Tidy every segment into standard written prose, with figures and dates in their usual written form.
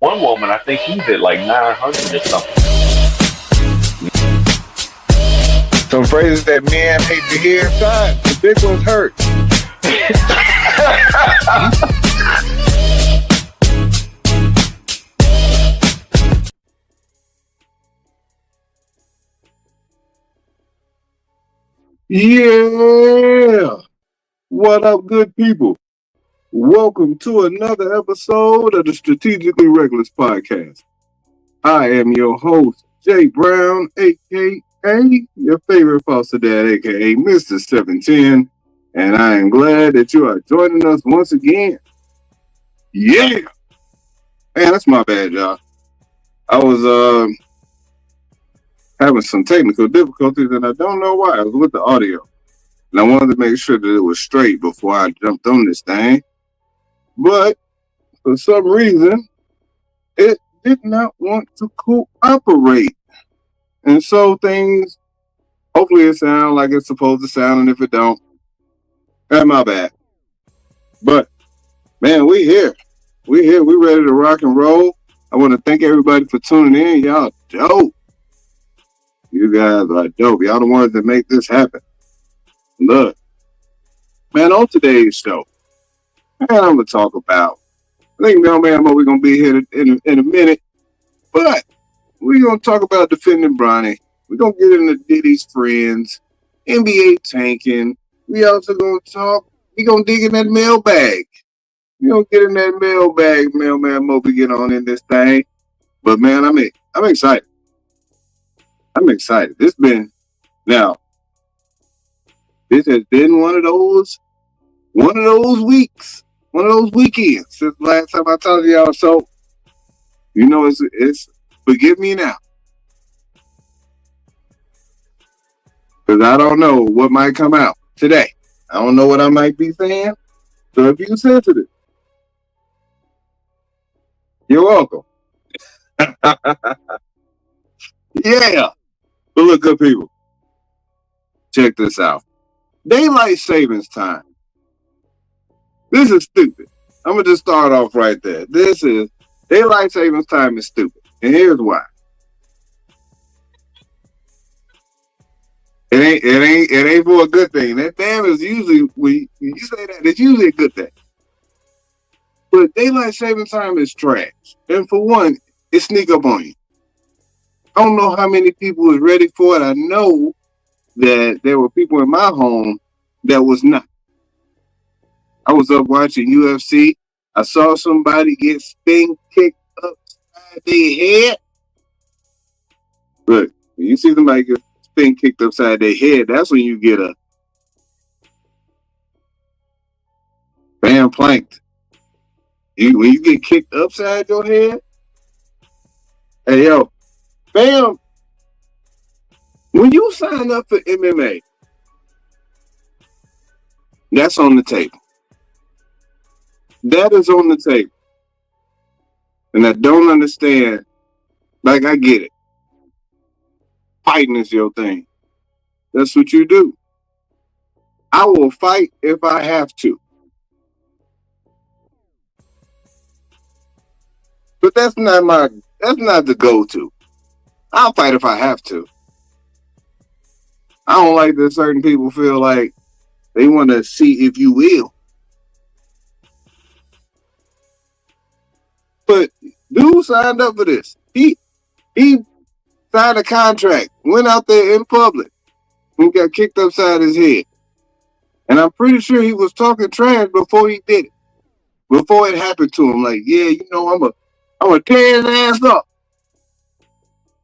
one woman, I think he's at like 900 or something. Some phrases that men hate to hear. God, the big ones hurt. Yeah. What up, good people? Welcome to another episode of the Strategically Reckless Podcast. I am your host, Jay Brown, a.k.a. your favorite foster dad, a.k.a. Mr. 710, and I am glad that you are joining us once again. Yeah! Man, that's my bad, y'all. I was having some technical difficulties, and I don't know why. I was with the audio, and I wanted to make sure that it was straight before I jumped on this thing. But for some reason, it did not want to cooperate. And so things, hopefully it sounds like it's supposed to sound, and if it don't, that's my bad. But, man, we here. We here. We ready to rock and roll. I want to thank everybody for tuning in. Y'all dope. You guys are dope. Y'all the ones that make this happen. Look, man, on today's show, man, I'm going to talk about, I think, man, we're going to be here in a minute, but we're going to talk about Defending Bronny. We're going to get into Diddy's friends, NBA tanking. We also going to talk, we're going to dig in that mailbag. We're going to get in that mailbag, mailman Moby, get on in this thing. But, man, I'm excited. I'm excited. This has been one of those weeks. One of those weekends since the last time I talked to y'all. So, you know, it's forgive me now. Because I don't know what might come out today. I don't know what I might be saying. So if you're sensitive, you're welcome. Yeah. But look, good people. Check this out. Daylight savings time. This is stupid. I'm going to just start off right there. Daylight savings time is stupid. And here's why. It ain't for a good thing. That damn is usually, when you say that, it's usually a good thing. But daylight savings time is trash. And for one, it sneak up on you. I don't know how many people was ready for it. I know that there were people in my home that was not. I was up watching UFC. I saw somebody get spin kicked upside their head. Look, when you see somebody get spin kicked upside their head, that's when you get a bam planked. When you get kicked upside your head, hey yo, bam. When you sign up for MMA, that's on the table. That is on the table. And I don't understand. Like, I get it. Fighting is your thing. That's what you do. I will fight if I have to. But that's not the go-to. I'll fight if I have to. I don't like that certain people feel like they want to see if you will. But dude signed up for this. He signed a contract, went out there in public, and got kicked upside his head. And I'm pretty sure he was talking trash before he did it. Before it happened to him. Like, yeah, you know, I'm gonna tear his ass up.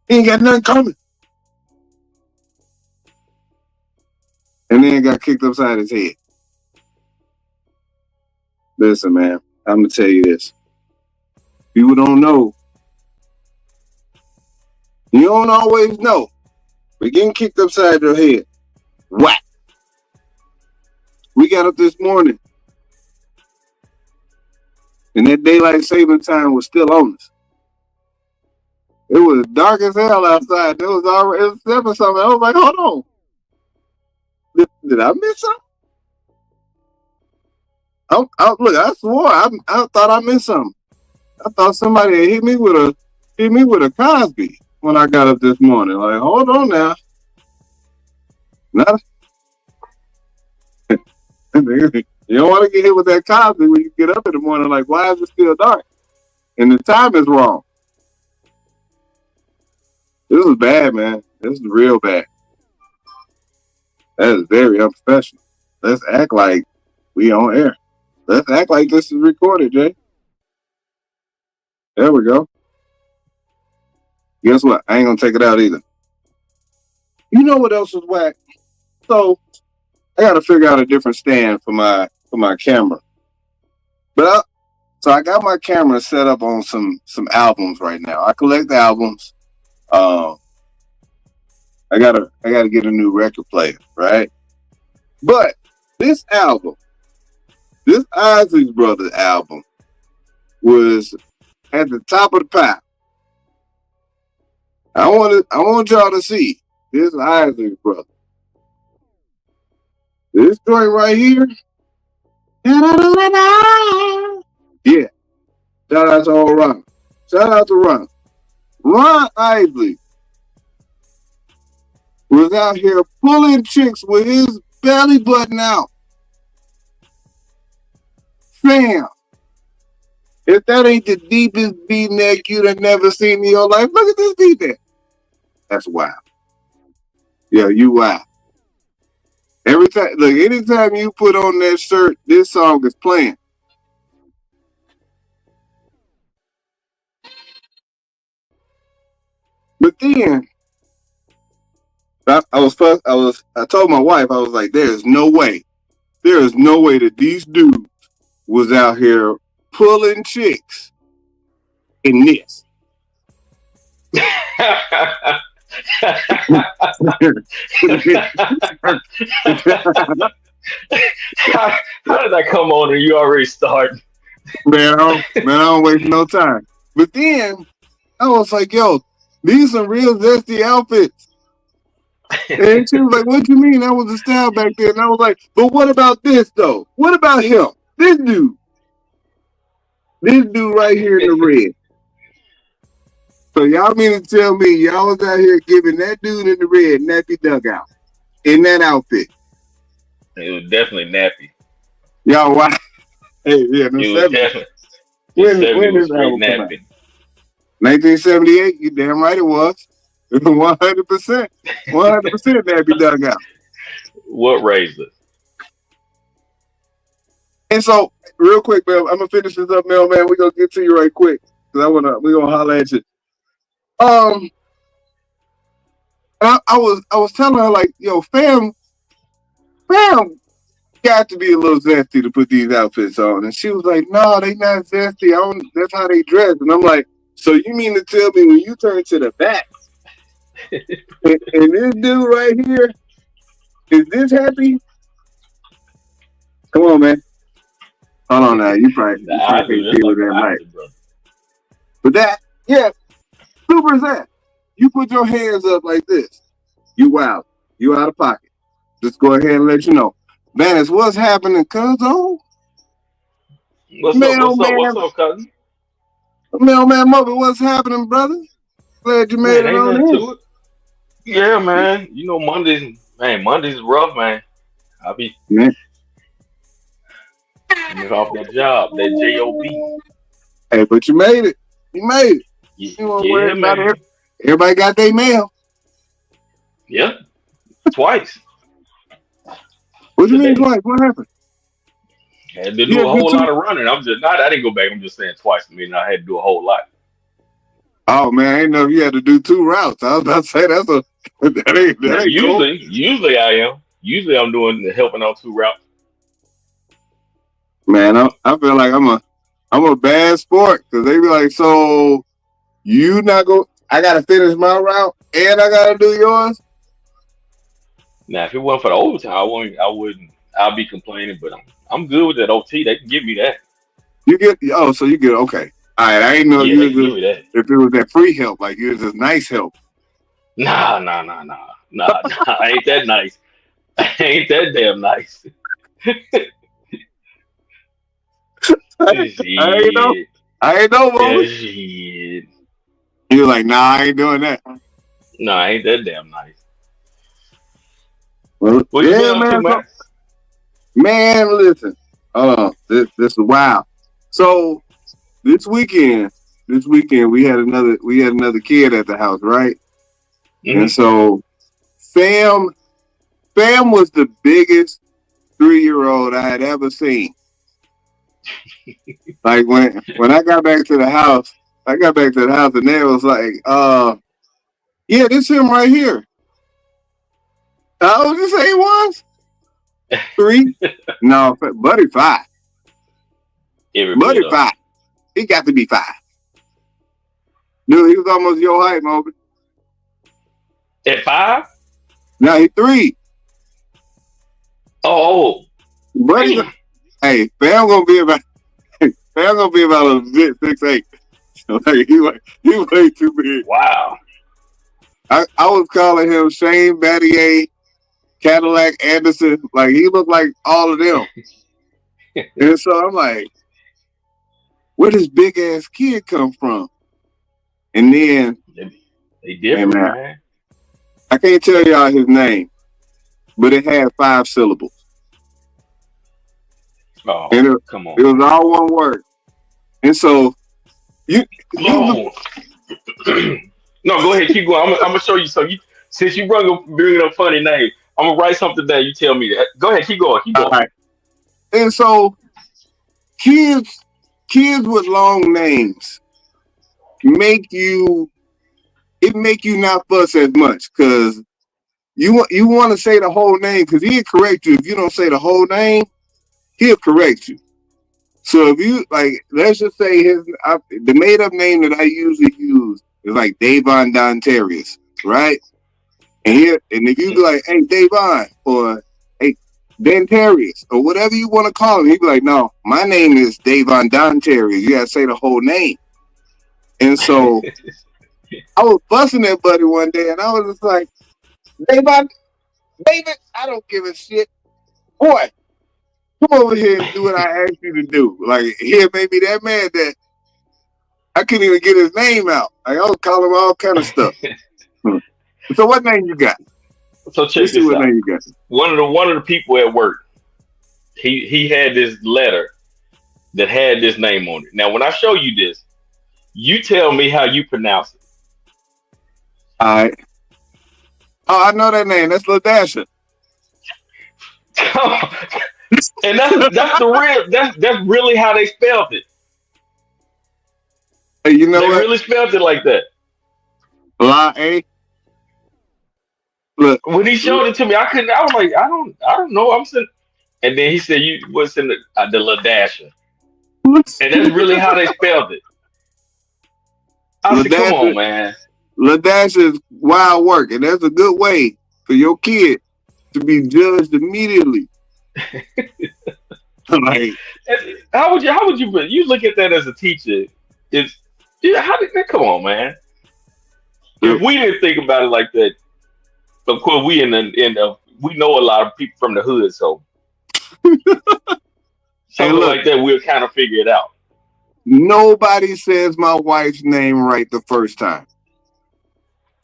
He ain't got nothing coming. And then got kicked upside his head. Listen, man, I'm gonna tell you this. People don't know. You don't always know. But getting kicked upside your head. Whack. We got up this morning. And that daylight saving time was still on us. It was dark as hell outside. It was 7 something. I was like, hold on. Did I miss something? Look, I swore I thought I missed something. I thought somebody had hit me with a Cosby when I got up this morning. Like, hold on now. Not, you don't want to get hit with that Cosby when you get up in the morning. Like, why is it still dark? And the time is wrong. This is bad, man. This is real bad. That is very unprofessional. Let's act like we on air. Let's act like this is recorded, Jay. There we go. Guess what? I ain't gonna take it out either. You know what else was whack? So I gotta figure out a different stand for my camera. But I got my camera set up on some albums right now. I collect albums. I gotta get a new record player, right? But this album, this Isley Brothers album, was at the top of the pile. I want y'all to see this Isley Brothers. This joint right here. Yeah. Shout out to old Ron. Shout out to Ron. Ron Isley was out here pulling chicks with his belly button out. Fam, if that ain't the deepest V-neck you'd have never seen in your life, look at this V-neck. That's wild. Yeah, you wild. Anytime you put on that shirt, this song is playing. But then I told my wife, I was like, there is no way that these dudes was out here pulling chicks in this. How did that come on and you already started? Man, I don't waste no time. But then I was like, yo, these are real zesty outfits. And she was like, what you mean? That was the style back then. And I was like, but what about this though? What about him? This dude right here in the red. So y'all mean to tell me y'all was out here giving that dude in the red nappy dugout in that outfit? It was definitely nappy. Y'all, why? Hey, yeah, it was definitely. When is that nappy? 1978. You damn right it was. 100%. 100% nappy dugout. What raised us? And so, real quick, man, I'm gonna finish this up, man. We're gonna get to you right quick because we're gonna holler at you. I was telling her like, yo, fam got to be a little zesty to put these outfits on, and she was like, no, they not zesty. That's how they dress, and I'm like, so you mean to tell me when you turn to the back, and this dude right here, is this happy? Come on, man. Hold on now, you probably can't deal with that night. But that, yeah. Super Zest. You put your hands up like this. You wild. You out of pocket. Just go ahead and let you know. Man, it's what's happening, cuzzo. What's up, cousin? Mailman Mother, what's happening, brother? Glad you made it on here. Yeah, man. You know, Monday's rough, man. I'll be off that job, that job. Hey, but you made it. Yeah, man. Everybody got their mail. Yeah, twice. What do you mean twice? What happened? I had to do a whole lot of running. I didn't go back. I'm just saying twice. I mean, I had to do a whole lot. Oh man, I didn't know if you had to do 2 routes. I was about to say that ain't usually I am. Usually I'm helping on 2 routes. Man, I feel like I'm a bad sport because they be like, so you not go? I gotta finish my route and I gotta do yours. Now, if it wasn't for the overtime, I wouldn't. I'll be complaining, but I'm good with that OT. They can give me that. So you get okay. All right, I didn't know if it was that free help, like you was just nice help. Nah. I ain't that nice. I ain't that damn nice. I know. I ain't know, Yeah, Bobby. shit. He was like, nah, I ain't doing that. No, ain't that damn nice. Well, What you been yeah, up to, man. man? Man, listen. This is wild. So this weekend we had another kid at the house, right? And Mm-hmm. so Sam was the biggest 3-year-old I had ever seen. Like when I got back to the house, and they was like, yeah, this him right here. How old did you say he was? 3? No, Buddy 5. Every bit Buddy of 5. He got to be 5. Dude, he was almost your height, Moby. it. At 5? Now he 3. Oh, Buddy, damn. hey, Fam gonna be about a bit 6'8". So like he way too big. Wow. I was calling him Shane Battier, Cadillac Anderson. Like he looked like all of them. And so I'm like, where does big ass kid come from? And then They different, and man. I can't tell y'all his name, but it had 5 syllables. Oh, And come on. it was all one word. And so you No, go ahead, keep going. I'm gonna show you. So since you bring up funny name, I'm gonna write something down. You tell me that. Go ahead, keep going. all right. And so kids with long names make you not fuss as much because you want to say the whole name because he'll correct you if you don't say the whole name. He'll correct you. So if you like, let's just say the made up name that I usually use is like Davon Dontarius, right? And if you be like, hey Davon or hey Dantarius or whatever you want to call him, he'd be like, no, my name is Davon Dontarius. You gotta say the whole name. And so I was busting that buddy one day, and I was just like, Davon, David, I don't give a shit, boy. Come over here and do what I asked you to do. Like, here made me that mad that I couldn't even get his name out. Like, I was calling him all kind of stuff. So what name you got? So check this what out. name you got. One of the people at work, he had this letter that had this name on it. Now, when I show you this, you tell me how you pronounce it. All right. Oh, I know that name. That's Lil Dasher. And that's the real that's really how they spelled it. Hey, you know they what? really spelled it like that. La A. Look, when he showed it to me, I was like, I don't know. I'm saying, and then he said, "You what's in the Ladasha?" And that's really how they spelled it. I said, "Come on, man." Ladasha is wild work, and that's a good way for your kid to be judged immediately. Like, how would you look at that as a teacher? How did that come on, man? If we didn't think about it like that, of course we we know a lot of people from the hood, so something like that we'll kind of figure it out. Nobody says my wife's name right the first time.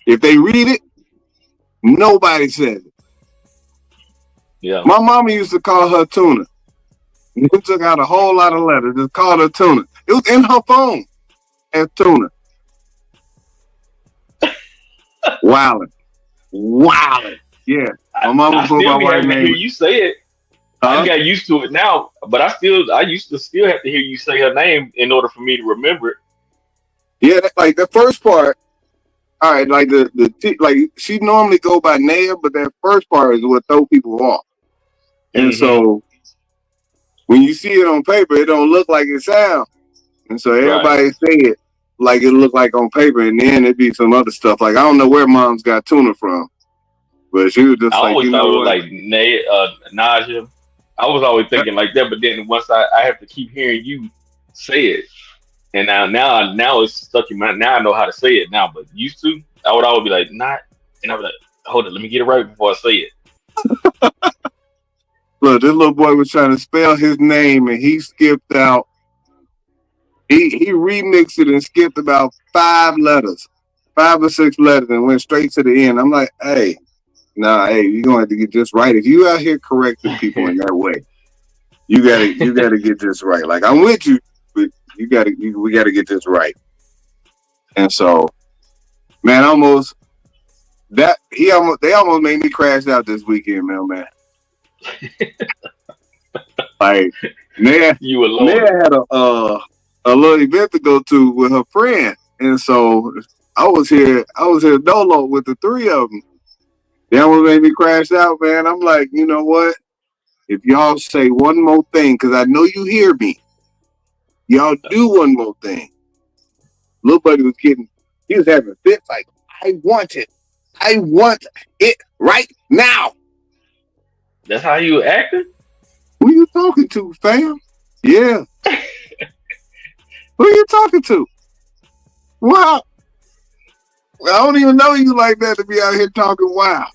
If they read it, nobody says it. Yeah. My mama used to call her Tuna. We took out a whole lot of letters and called her Tuna. It was in her phone as Tuna. Wildin'. Yeah. My mama put my wife's name. Hear you say it. I got used to it now, but I used to still have to hear you say her name in order for me to remember it. Yeah, like the first part. All right, like like she normally go by Naya, but that first part is what throw people off. And so when you see it on paper, it don't look like it sounds. And so everybody say it like it look like on paper, and then it'd be some other stuff. Like I don't know where mom's got Tuna from, but she was just I always thought it was what? like Naja. I was always thinking like that, but then once I have to keep hearing you say it, and now it's stuck in my. Now I know how to say it now, but used to I would always be like not, and I was like, hold it, let me get it right before I say it. Look, this little boy was trying to spell his name, and he skipped out He remixed it and skipped about 5 or 6 letters, and went straight to the end. I'm like, hey, nah, hey, you're gonna have to get this right. If you out here correcting people in that way, you gotta get this right. Like, I'm with you, but we gotta get this right. And so, man, they almost made me crash out this weekend, man. Like, Naya had a little event to go to with her friend, and so I was here dolo with the three of them. They almost made me crash out, man. I'm like, you know what? If y'all say one more thing, because I know you hear me, y'all do one more thing. Little buddy he was having fits like, I want it right now. That's how you acting? Who you talking to, fam? Yeah. Who you talking to? Wow. I don't even know you like that to be out here talking wow.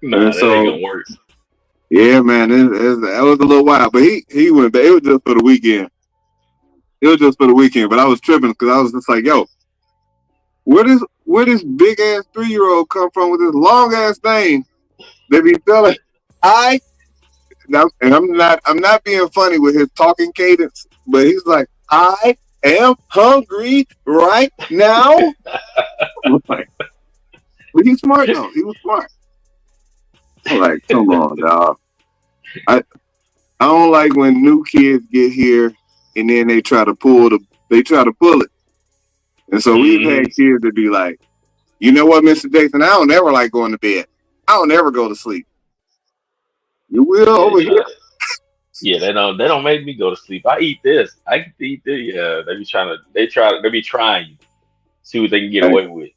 Nah, that ain't gonna work. Yeah, man, that was a little wild. But he went back. It was just for the weekend. But I was tripping because I was just like, yo, where this big ass 3-year-old come from with this long ass name? They be telling and I'm not being funny with his talking cadence, but he's like, I am hungry right now. But he's smart though. He was smart. I'm like, come on, dog. I don't like when new kids get here and then they try to pull it. And so we've had kids that be like, you know what, Mr. Jason, I don't ever like going to bed. I don't ever go to sleep. You will over here. Yeah, they don't make me go to sleep. I eat this. I can eat this. Yeah, they be trying you. See what they can get away with.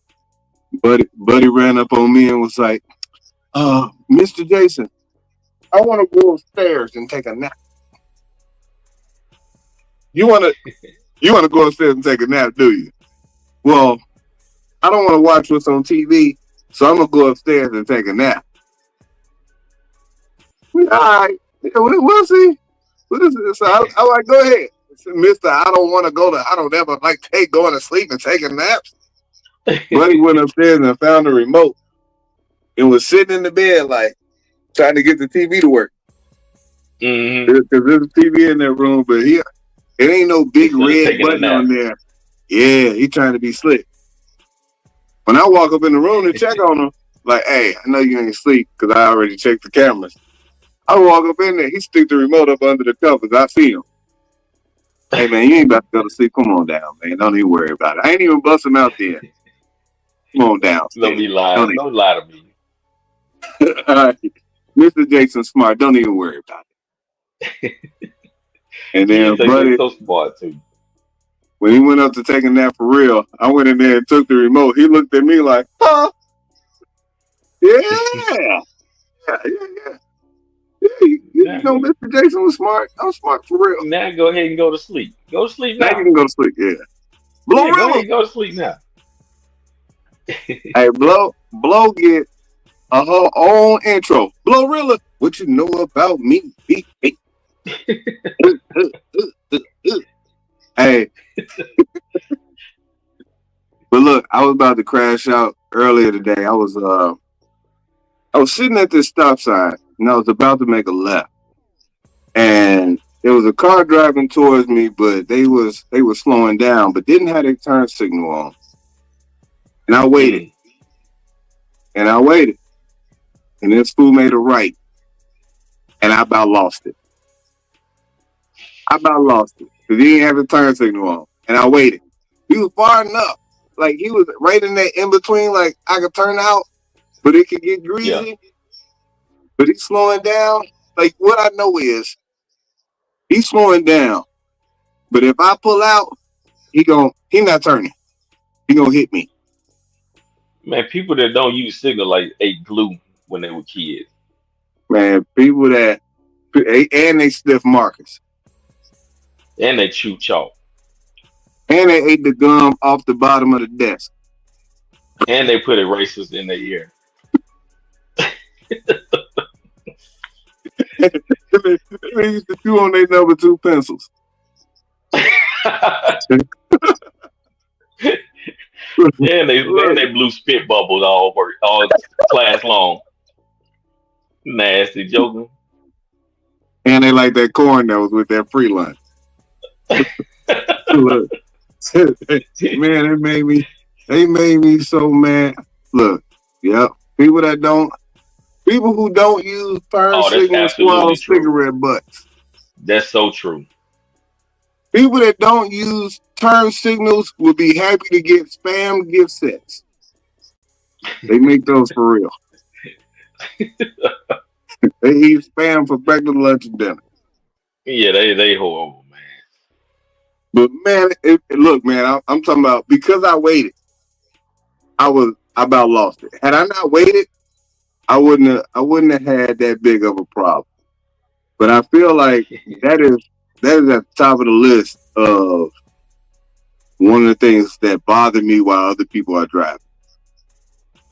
Buddy ran up on me and was like, Mr. Jason, I want to go upstairs and take a nap. You want to go upstairs and take a nap, do you? Well, I don't want to watch what's on TV, so I'm going to go upstairs and take a nap. All right. We'll see. So I like, go ahead. Mister, I don't ever like going to sleep and taking naps. Buddy went upstairs and found the remote and was sitting in the bed like trying to get the TV to work. Because there's a TV in that room, but it ain't no big red button on there. Yeah, he trying to be slick. When I walk up in the room to check on him, like, hey, I know you ain't asleep because I already checked the cameras. I walk up in there, he stick the remote up under the covers. I see him. Hey, man, you ain't about to go to sleep. Come on down, man. Don't even worry about it. I ain't even bust him out there. Come on down. Don't be lying. Don't lie to me. All right. Mr. Jason Smart, don't even worry about it. And then, buddy, so smart too. When he went up to take a nap for real, I went in there and took the remote. He looked at me like, huh? Yeah. You know, Mr. Jason was smart. I'm smart for real. Now go ahead and go to sleep. Go to sleep now. Now you can go to sleep, yeah. Go ahead and go to sleep now. Hey, Blow get her own intro. Glorilla, what you know about me? Hey. But look, I was about to crash out earlier today. I was sitting at this stop sign and I was about to make a left. And there was a car driving towards me, but they were slowing down, but didn't have their turn signal on. And I waited. And this fool made a right. And I about lost it. Because he didn't have the turn signal on. And I waited. He was far enough. Like, he was right in that in between, like, I could turn out, but it could get greasy. Yeah. But he's slowing down. Like, what I know is, he's slowing down. But if I pull out, he not turning. He gonna hit me. Man, people that don't use signal like ate glue when they were kids. Man, people that, and they stiff markers. And they chew chalk. And they ate the gum off the bottom of the desk. And they put erasers in their ear. They used to chew on their number 2 pencils. And they blew spit bubbles all class long. Nasty joking. And they like that corn that was with that free lunch. Look, man, they made me so mad. Look, yep, people who don't use turn Oh, that's signals swallow absolutely true. cigarette butts. That's so true. People that don't use turn signals will be happy to get spam gift sets. They make those for real. They eat spam for breakfast, lunch, and dinner. Yeah, they horrible, man. But man, look, man, I'm talking about because I waited, I about lost it. Had I not waited, I wouldn't have had that big of a problem. But I feel like that is at the top of the list of one of the things that bother me while other people are driving.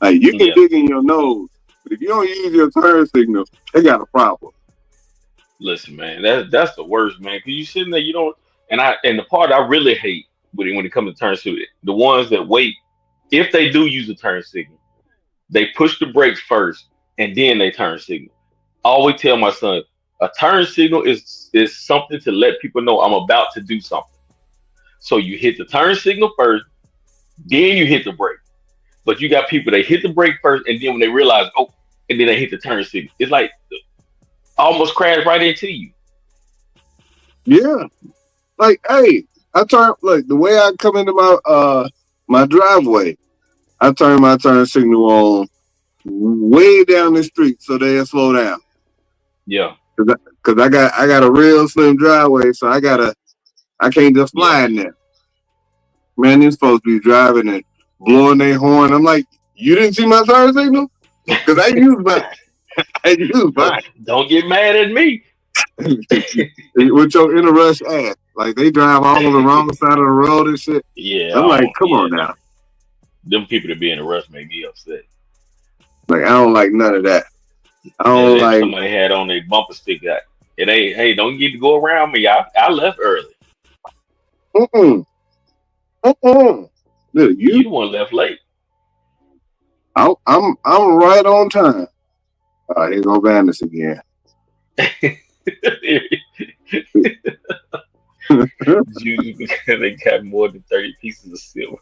Like you can dig in your nose, but if you don't use your turn signal, they got a problem. Listen, man, that's the worst, man. Cause you sitting there, you don't, and the part I really hate when it comes to turn signal, the ones that wait, if they do use a turn signal, they push the brakes first and then they turn signal. I always tell my son, a turn signal is something to let people know I'm about to do something. So you hit the turn signal first, then you hit the brake. But you got people that hit the brake first, and then when they realize, oh, and then they hit the turn signal. It's like almost crash right into you. Yeah, like hey, I turn like the way I come into my driveway, I turn my turn signal on way down the street so they'll slow down. Yeah, because I got a real slim driveway, so I can't just fly in there. Man, they're supposed to be driving and blowing their horn. I'm like, you didn't see my turn signal? Because I use mine. Don't get mad at me. With your inner rush ass. Like, they drive all on the wrong side of the road and shit. Yeah. I'm like, come on now. Them people that be in a rush make me upset. Like, I don't like none of that. I don't like. Somebody had on their bumper sticker. It ain't, hey, don't get to go around me. I left early. Look, you the one left late. I'm right on time. Here go Vandus again. Juju, because they got more than 30 pieces of silver.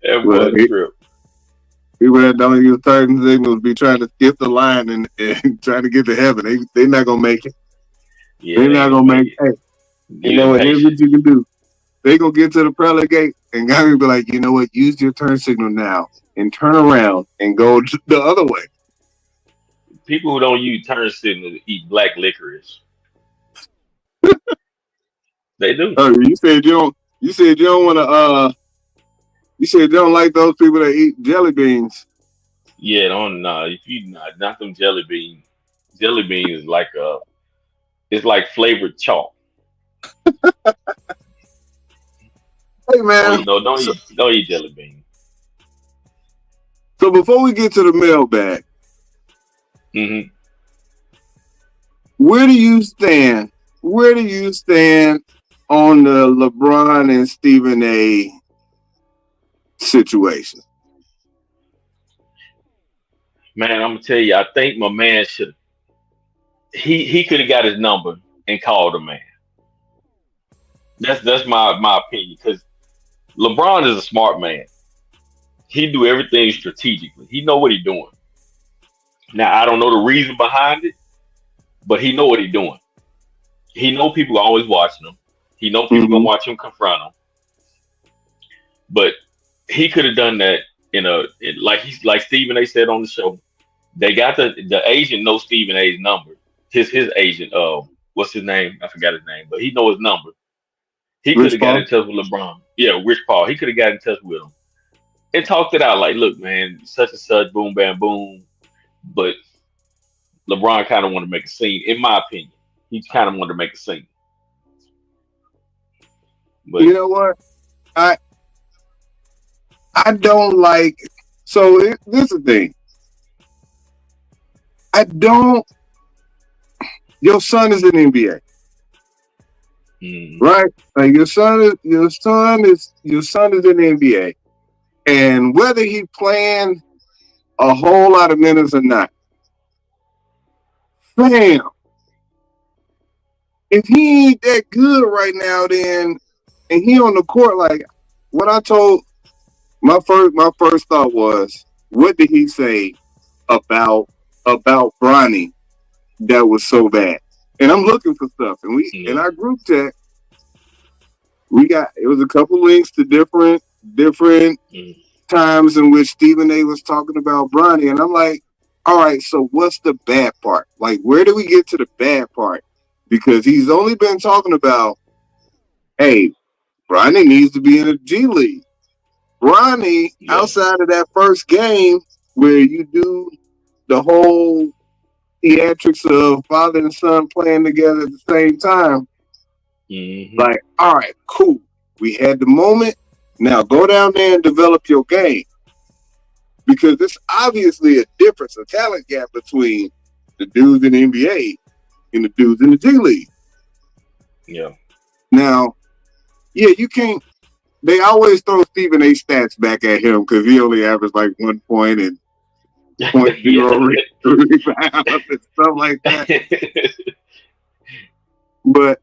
That was a trip. People that don't use turn signals be trying to skip the line and trying to get to heaven. They not gonna make it. Yeah, they're not gonna make it. Hey, you know what? Here's what you can do. They gonna get to the pearly gate and guy be like, you know what? Use your turn signal now and turn around and go the other way. People who don't use turn signals eat black licorice. They do. Oh, you said you don't. You said you don't want to. You said you don't like those people that eat jelly beans. Yeah, if you not them jelly beans. Jelly beans is like it's like flavored chalk. Hey man, don't eat jelly beans. So before we get to the mailbag, where do you stand? Where do you stand on the LeBron and Stephen A. situation? Man, I'm gonna tell you, I think my man should. He could have got his number and called the man. That's my opinion, because LeBron is a smart man. He do everything strategically. He know what he's doing. Now I don't know the reason behind it, but he know what he's doing. He know people are always watching him. He know people gonna watch him confront him. But he could have done that like Stephen A. said on the show. They got the agent knows Stephen A.'s number. His agent, what's his name? I forgot his name, but he know his number. He could have got in touch with LeBron. Yeah, Rich Paul. He could have got in touch with him and talked it out. Like, look, man, such and such, boom, bam, boom. But LeBron kind of wanted to make a scene, in my opinion. He kind of wanted to make a scene. But you know what? I don't like. So this is the thing. Your son is in the NBA. right? Like your son is in the NBA, and whether he playing a whole lot of minutes or not, fam, if he ain't that good right now, then and he on the court, like what I told my first thought was, what did he say about Bronny that was so bad? And I'm looking for stuff, and in our group chat, it was a couple links to different times in which Stephen A was talking about Bronny, and I'm like, all right, so what's the bad part? Like, where do we get to the bad part? Because he's only been talking about, hey, Bronny needs to be in a G League. Bronny, outside of that first game where you do the whole theatrics of father and son playing together at the same time, like, all right, cool. We had the moment. Now go down there and develop your game. Because there's obviously a difference, a talent gap between the dudes in the NBA and the dudes in the G League. Yeah. Now, you can't. They always throw Stephen A. stats back at him because he only averaged like 1 point and 0.0 rebounds and stuff like that. But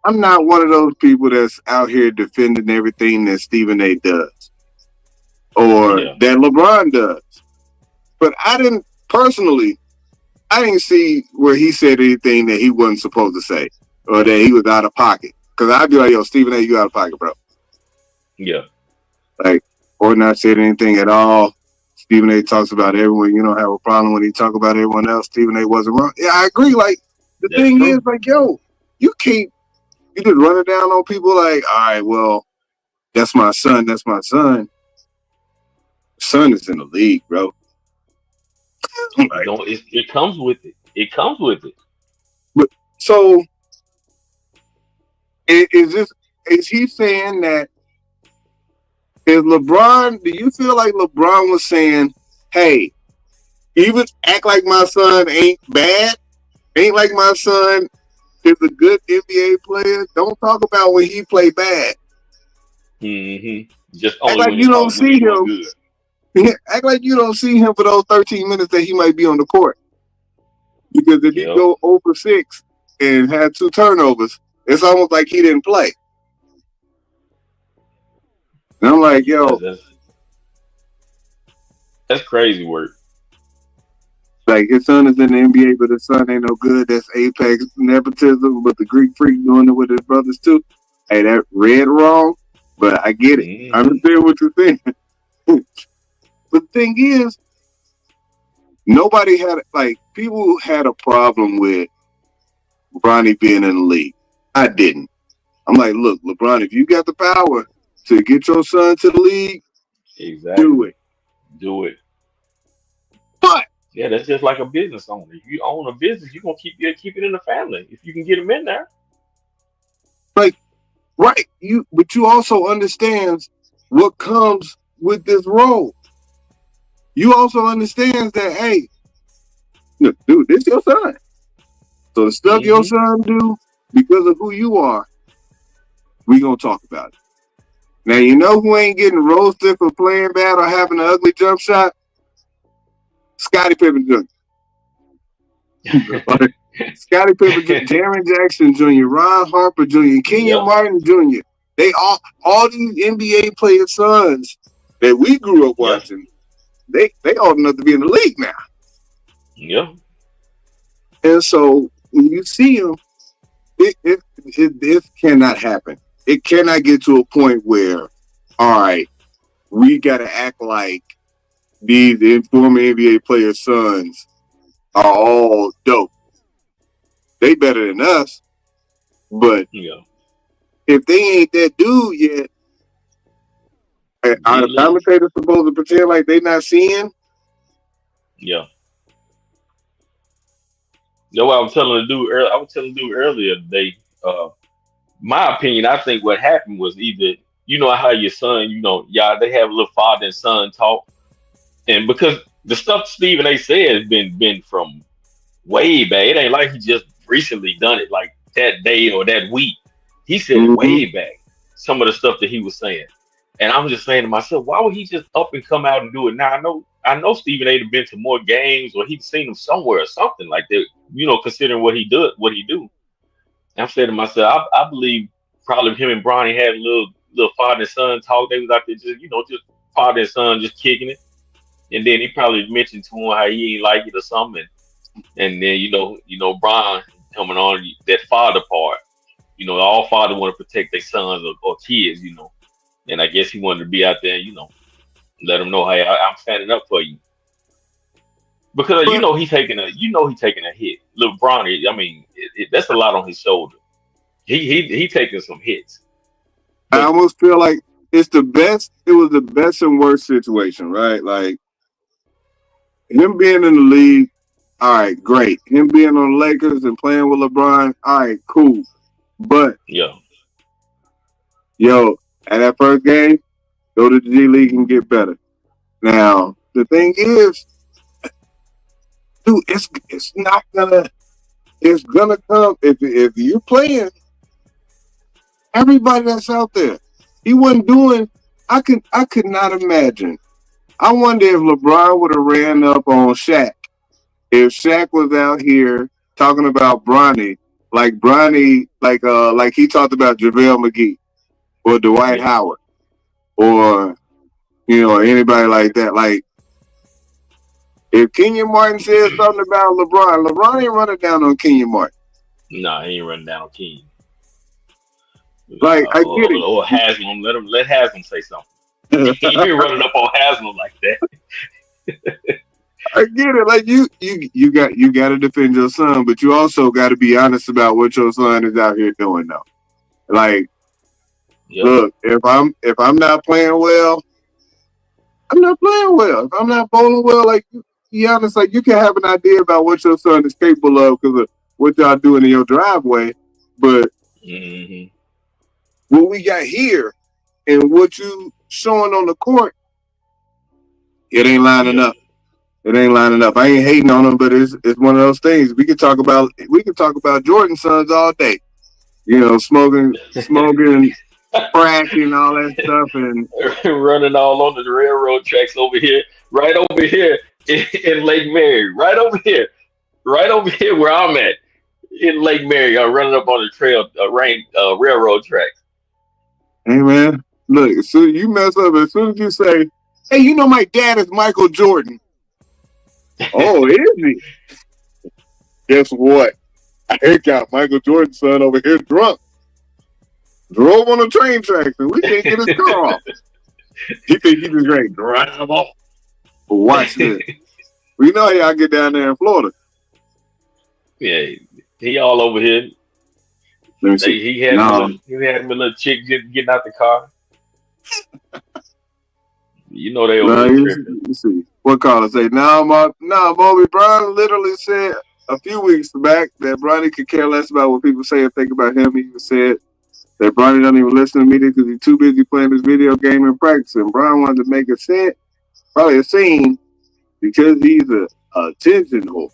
I'm not one of those people that's out here defending everything that Stephen A. does or that LeBron does. But I didn't see where he said anything that he wasn't supposed to say or that he was out of pocket. Because I'd be like, yo, Stephen A., you out of pocket, bro. Yeah. Like, or not said anything at all. Stephen A. talks about everyone. You don't have a problem when he talk about everyone else. Stephen A. wasn't wrong. Yeah, I agree. Like, the thing is, like, yo, you just run it down on people like, all right, well, that's my son. That's my son. Son is in the league, bro. Like, it comes with it. It comes with it. But so is he saying that is LeBron, do you feel like LeBron was saying, hey, even act like my son ain't bad, ain't like my son is a good NBA player, don't talk about when he play bad. Just act like you don't see him. Act like you don't see him for those 13 minutes that he might be on the court. Because if he go 0 for 6 and had 2 turnovers, it's almost like he didn't play. And I'm like, yo, that's crazy work. Like, his son is in the NBA, but his son ain't no good. That's apex nepotism, but the Greek freak doing it with his brothers too. Hey, that read wrong, but I get it. I understand what you're saying. But the thing is, people had a problem with Bronny being in the league. I didn't. I'm like, look, LeBron, if you got the power to get your son to the league, do it. But yeah, that's just like a business owner. If you own a business, you're gonna keep it in the family. If you can get them in there, like, right? But you also understand what comes with this role. You also understand that, hey, look, dude, this your son. So the stuff your son do because of who you are, we gonna talk about it. Now, you know who ain't getting roasted for playing bad or having an ugly jump shot? Scottie Pippen Jr. Scottie Pippen Jr., Jaren Jackson Jr., Ron Harper Jr., Kenyon Martin Jr. They all these NBA player sons that we grew up watching, they old enough to be in the league now. Yeah. And so when you see them, it cannot happen. It cannot get to a point where, all right, we got to act like these former NBA players' sons are all dope. They better than us, but if they ain't that dude yet, are the commentators supposed to pretend like they not seeing? Yeah. You know what I was telling the dude earlier today. My opinion, I think what happened was either, you know how your son, they have a little father and son talk, and because the stuff Stephen A. said has been from way back. It ain't like he just recently done it like that day or that week. He said it way back. Some of the stuff that he was saying, and I'm just saying to myself, why would he just up and come out and do it now? I know Stephen A. have been to more games, or he's seen him somewhere or something like that. Considering what he do. I'm saying to myself, I believe probably him and Bronny had a little father and son talk. They was out there just father and son just kicking it. And then he probably mentioned to him how he ain't like it or something. And then Bron coming on that father part. All fathers want to protect their sons or kids. And I guess he wanted to be out there, let them know, hey, I'm standing up for you. Because he's taking a hit. Little Bronny, I mean, that's a lot on his shoulder. He taking some hits. I almost feel like it's the best. It was the best and worst situation, right? Like him being in the league, all right, great. Him being on the Lakers and playing with LeBron, all right, cool. But at that first game, go to the G League and get better. Now the thing is, dude, it's gonna come if you're playing. Everybody that's out there, he wasn't doing. I could not imagine. I wonder if LeBron would have ran up on Shaq. If Shaq was out here talking about Bronny, like he talked about JaVale McGee or Dwight Howard or anybody like that. Like if Kenyon Martin said something about LeBron ain't running down on Kenyon Martin. No, he ain't running down on Kenyon. Like I get it. Or Haslam, let Haslam say something. He ain't running up on Haslam like that. I get it. Like you got to defend your son, but you also got to be honest about what your son is out here doing now. Like, look, if I'm not playing well, I'm not playing well. If I'm not bowling well, like, be honest, like you can have an idea about what your son is capable of because of what y'all doing in your driveway, but what we got here and what you showing on the court, it ain't lining up. It ain't lining up. I ain't hating on him, but it's one of those things. We can talk about Jordan's sons all day. Smoking crack and all that stuff, and running all on the railroad tracks over here, right over here in Lake Mary, right over here where I'm at in Lake Mary. I'm running up on the trail, railroad tracks. Hey man, look, as soon you mess up, as soon as you say, "Hey, my dad is Michael Jordan." Oh, is he? Guess what? I got Michael Jordan's son over here drunk. Drove on the train tracks and we can't get his car off. He think he just great drive off. But watch this. We know how y'all get down there in Florida. Yeah, he all over here. He had him a little chick getting out the car. They over there tripping. Let's see. What caller say? Bobby Brown literally said a few weeks back that Bronny could care less about what people say and think about him. He even said that Bronny don't even listen to media because he's too busy playing his video game and practicing. Brown wanted to make a scene, probably a scene, because he's a attention whore.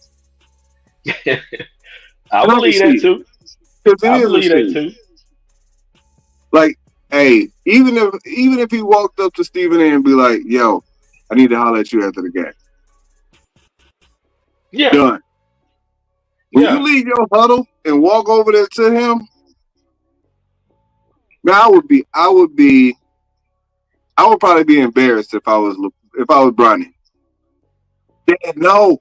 I believe that too. I believe that too. Like, hey, even if he walked up to Stephen A and be like, "Yo, I need to holler at you after the game." Yeah. Done. When you leave your huddle and walk over there to him, man, I would probably be embarrassed if I was Bronny. Dad, no,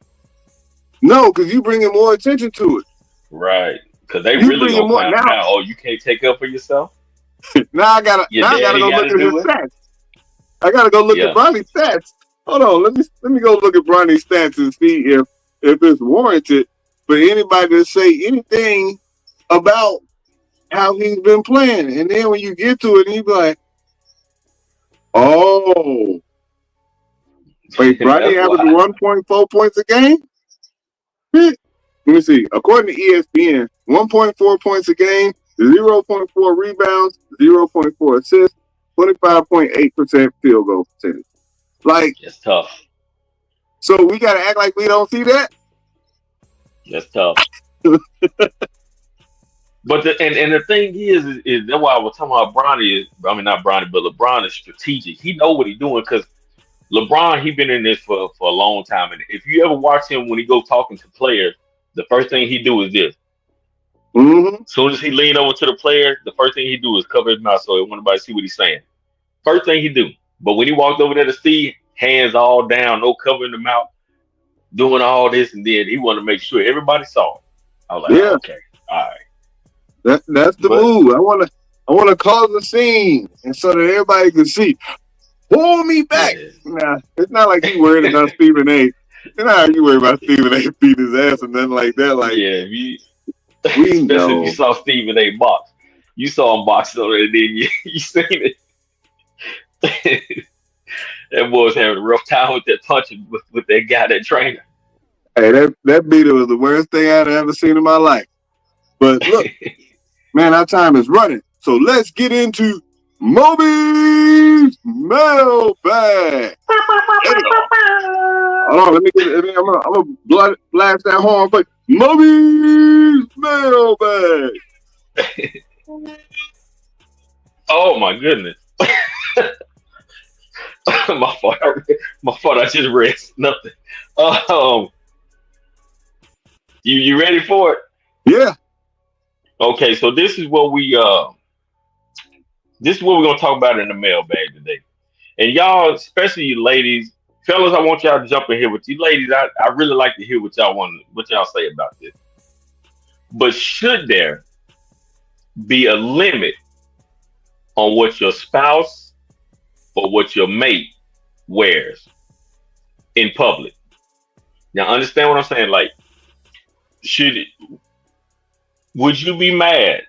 because you bringing more attention to it. Right, because they really gonna find out. Oh, you can't take up for yourself. Now I gotta go look at his stats. I gotta go look at Bronny's stats. Hold on, let me go look at Bronny's stats and see if it's warranted for anybody to say anything about how he's been playing. And then when you get to it, and you be like, "Oh, wait, Bronny averaged 1.4 points a game." Let me see. According to ESPN, 1.4 points a game, 0.4 rebounds, 0.4 assists, 25.8% field goal percentage. Like, it's tough. So we gotta act like we don't see that. That's tough. But the thing is that's why I was talking about Bronny is, I mean not Bronny, but LeBron is strategic. He know what he's doing because LeBron, he been in this for a long time. And if you ever watch him when he go talking to players, the first thing he do is this. Mm-hmm. As soon as he lean over to the player, the first thing he do is cover his mouth so nobody see what he's saying. First thing he do. But when he walked over there to Steve, hands all down, no covering the mouth, doing all this, and then he wanted to make sure everybody saw it. I was like, Yeah, oh, okay, all right. that's the But move. I wanna cause a scene, and so that everybody can see. Pull me back. yeah, Nah, it's not like you worried about Stephen A. It's not how you worry about Stephen A. beating his ass and nothing like that. Like yeah, we especially if you know. saw Stephen A. box. You saw him box on it, and then you seen it. That boy was having a rough time with that punching with that guy, that trainer. Hey, that beater was the worst thing I'd ever seen in my life. But look, man, our time is running. So let's get into Moby's mailbag. Hold on, let me get it. I'm gonna blast that horn, but Moby's mailbag. Oh my goodness. my fault. My fault. I just read nothing. Um, you ready for it? Yeah. Okay, so this is what we're gonna talk about in the mailbag today. And y'all, especially you ladies, fellas, I want y'all to jump in here with you. Ladies, I really like to hear what y'all say about this. But should there be a limit on what your spouse or what your mate wears in public? Now understand what I'm saying. Like, would you be mad?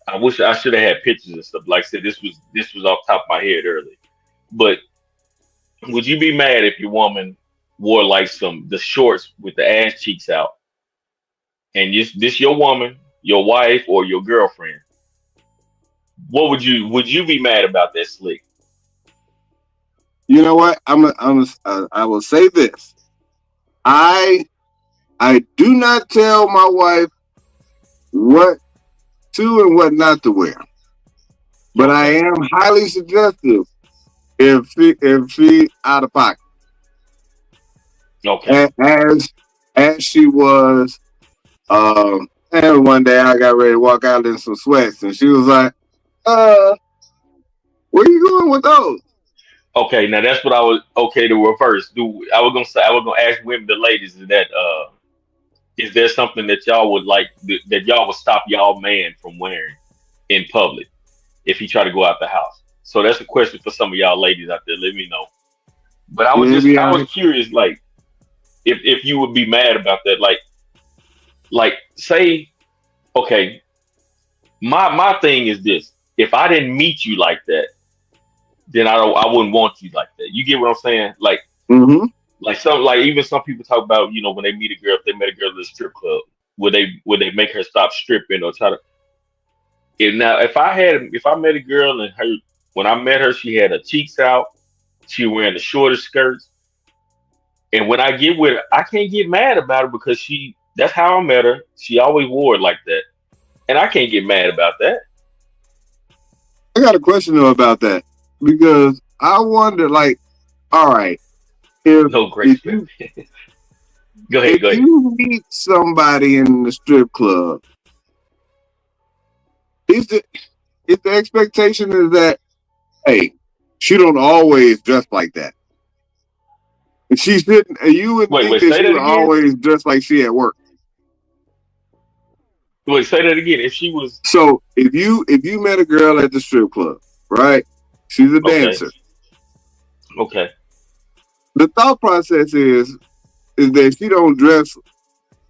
I wish I should have had pictures and stuff. Like I said, this was off the top of my head early. But would you be mad if your woman wore like the shorts with the ass cheeks out, and this your woman, your wife, or your girlfriend? What would you be mad about that slick? You know what? I will say this. I do not tell my wife what to and what not to wear, but I am highly suggestive if she out of pocket. Okay. As she was, and one day I got ready to walk out in some sweats, and she was like, where you going with those? Okay, now that's what I was okay to reverse. I was gonna say, I was gonna ask women, the ladies, is there something that y'all would like that y'all would stop y'all man from wearing in public if he try to go out the house? So that's a question for some of y'all ladies out there. Let me know. But I was curious, like if you would be mad about that, like say, okay, my thing is this: if I didn't meet you like that, then I wouldn't want you like that. You get what I'm saying? Like, mm-hmm. like even some people talk about, when they meet a girl, if they met a girl at a strip club, would they make her stop stripping or try to? If I met a girl and when I met her, she had her cheeks out, she wearing the shortest skirts, and when I get with her, I can't get mad about it because that's how I met her. She always wore it like that, and I can't get mad about that. I got a question though about that, because I wonder, like, all right, if you go ahead. You meet somebody in the strip club, is the expectation is that, hey, she don't always dress like that. And she shouldn't. You would think that she would always dress like she at work. Wait, say that again. If she was if you met a girl at the strip club, right? She's a dancer. Okay. The thought process is that she don't dress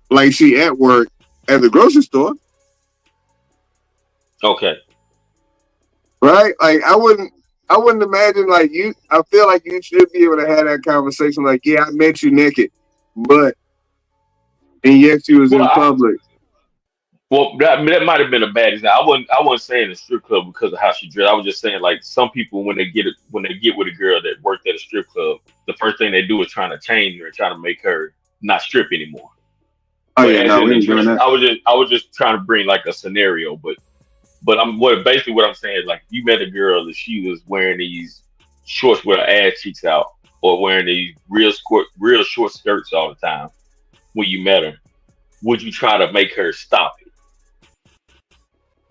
like she at work at the grocery store. Okay. Right? Like I wouldn't imagine like you. I feel like you should be able to have that conversation. Like, yeah, I met you naked, and yet she was in public. Well, that might have been a bad example. I wasn't saying a strip club because of how she dressed. I was just saying, like, some people when they get with a girl that worked at a strip club, the first thing they do is trying to change her and trying to make her not strip anymore. Oh But yeah, as no, in we the ain't doing dress, that. I was just trying to bring like a scenario, but I'm basically what I'm saying is like if you met a girl and she was wearing these shorts with her ass cheeks out, or wearing these real short skirts all the time when you met her, would you try to make her stop it?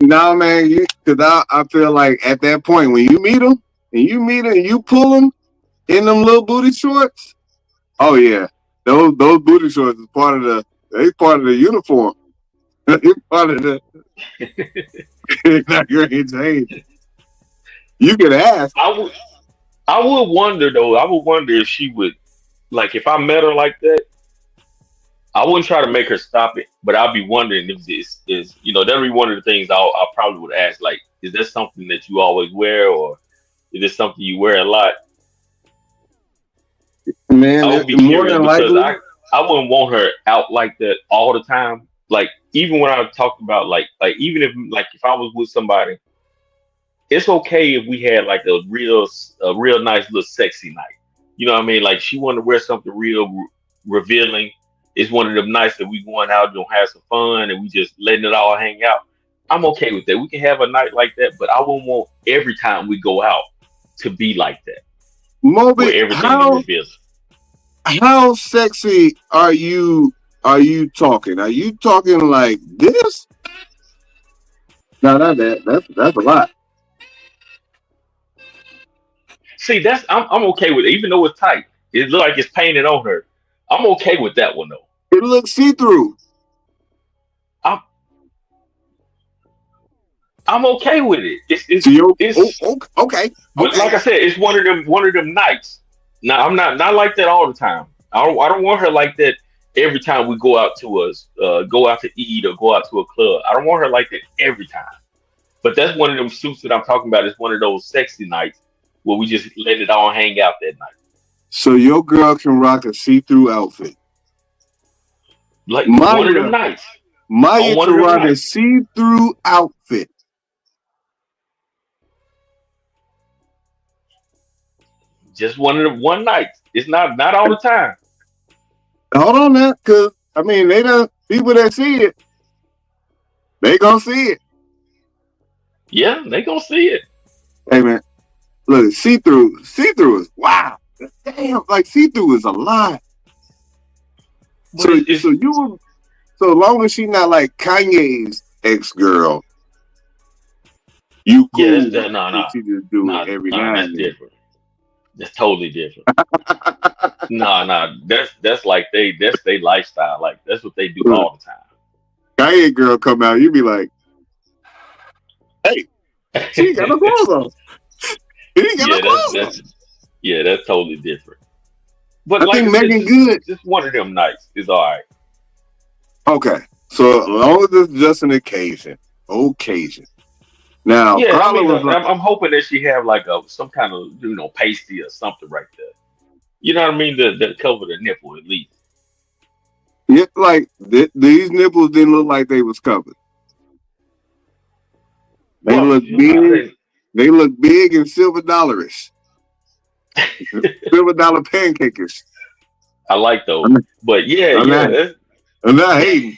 No, man, because I feel like at that point when you meet them and you pull them in them little booty shorts. Oh yeah, those booty shorts is part of the uniform. They part of the. It's not going to change. You can ask. I would I would wonder though. I would wonder if she would like if I met her like that. I wouldn't try to make her stop it, but I'd be wondering if this is, that'd be one of the things I probably would ask. Like, is that something that you always wear, or is this something you wear a lot? Man, I would be more curious than because likely. I wouldn't want her out like that all the time. Like, even when I talked about like even if I was with somebody, it's okay if we had like a real nice little sexy night. You know what I mean? Like she wanted to wear something real revealing. It's one of them nights that we going out, gonna have some fun, and we just letting it all hang out. I'm okay with that. We can have a night like that, but I wouldn't want every time we go out to be like that, where Moby, everything is revealing. how sexy are you talking? Are you talking like this? No, not that. That's a lot. See, I'm okay with it, even though it's tight. It look like it's painted on her. I'm okay with that one though. It looks see-through. I'm I'm okay with it. So you It's okay. But like I said, it's one of them nights. Now I'm not like that all the time. I don't want her like that every time we go out to go out to eat or go out to a club. I don't want her like that every time. But that's one of them suits that I'm talking about. Is one of those sexy nights where we just let it all hang out that night. So your girl can rock a see-through outfit. Like one of them Maya, nights. Maya On one can of them rock a nights. see-through outfit. Just one night. It's not all the time. Hold on now, because I mean they don't people that see it, they gonna see it. Yeah, they gonna see it. Hey man, look, see-through is wow. Damn, like see-through is a lot. But it's So long as she not like Kanye's ex-girl, you yeah, cool no, if she just do it every now that's and then. different. That's totally different. No, that's like that's their lifestyle. Like that's what they do Look, all the time. Kanye girl come out, you be like, hey, she ain't got no clothes on. She ain't got no Yeah, clothes on. that's totally different. But I like think I said, Megan Good. just one of them nights is all right. Okay, so as long as it's just an occasion. Now Yeah, I Carla mean, was like, I'm hoping that she have like some kind of pasty or something right there. You know what I mean? To cover the nipple at least. yeah, like these nipples didn't look like they was covered. They Well, look big. They look big and silver dollarish. Silver dollar pancakers. I like those. But yeah, I'm not, yeah. I'm not hating.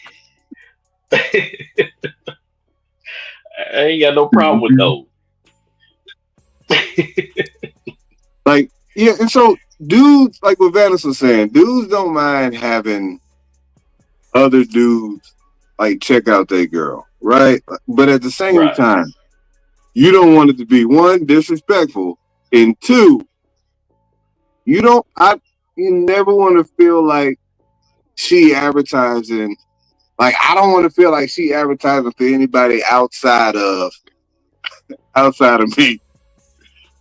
I ain't got no problem with those. Like, yeah, and so dudes, like what Vanessa was saying, dudes don't mind having other dudes like check out their girl, right? But at the same Right. time, you don't want it to be one, disrespectful, and two, you never want to feel like she advertising. Like I don't want to feel like she advertising for anybody outside of me.